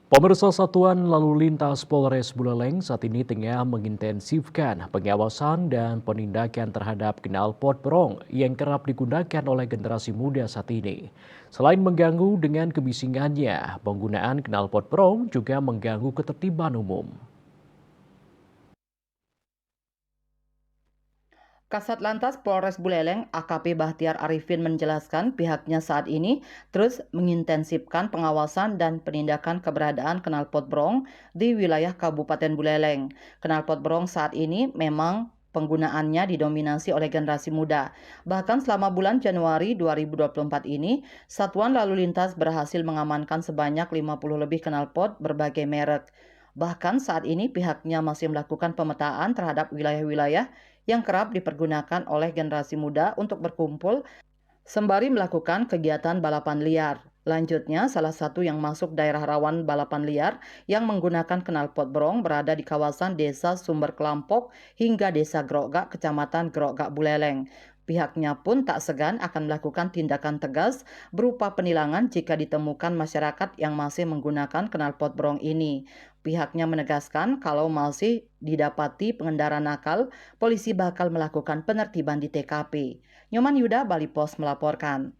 Pemirsa Satuan Lalu Lintas Polres Buleleng saat ini tengah mengintensifkan pengawasan dan penindakan terhadap knalpot berong yang kerap digunakan oleh generasi muda saat ini. Selain mengganggu dengan kebisingannya, penggunaan knalpot berong juga mengganggu ketertiban umum. Kasat Lantas Polres Buleleng AKP Bahtiar Arifin menjelaskan pihaknya saat ini terus mengintensifkan pengawasan dan penindakan keberadaan knalpot brong di wilayah Kabupaten Buleleng. Knalpot brong saat ini memang penggunaannya didominasi oleh generasi muda. Bahkan selama bulan Januari 2024 ini, Satuan Lalu Lintas berhasil mengamankan sebanyak 50 lebih knalpot berbagai merek. Bahkan saat ini pihaknya masih melakukan pemetaan terhadap wilayah-wilayah yang kerap dipergunakan oleh generasi muda untuk berkumpul sembari melakukan kegiatan balapan liar. Lanjutnya, salah satu yang masuk daerah rawan balapan liar yang menggunakan knalpot brong berada di kawasan Desa Sumber Kelampok hingga Desa Grogak, Kecamatan Grogak Buleleng. Pihaknya pun tak segan akan melakukan tindakan tegas berupa penilangan jika ditemukan masyarakat yang masih menggunakan knalpot brong ini. Pihaknya menegaskan kalau masih didapati pengendara nakal, polisi bakal melakukan penertiban di TKP. Nyoman Yuda, Bali Pos melaporkan.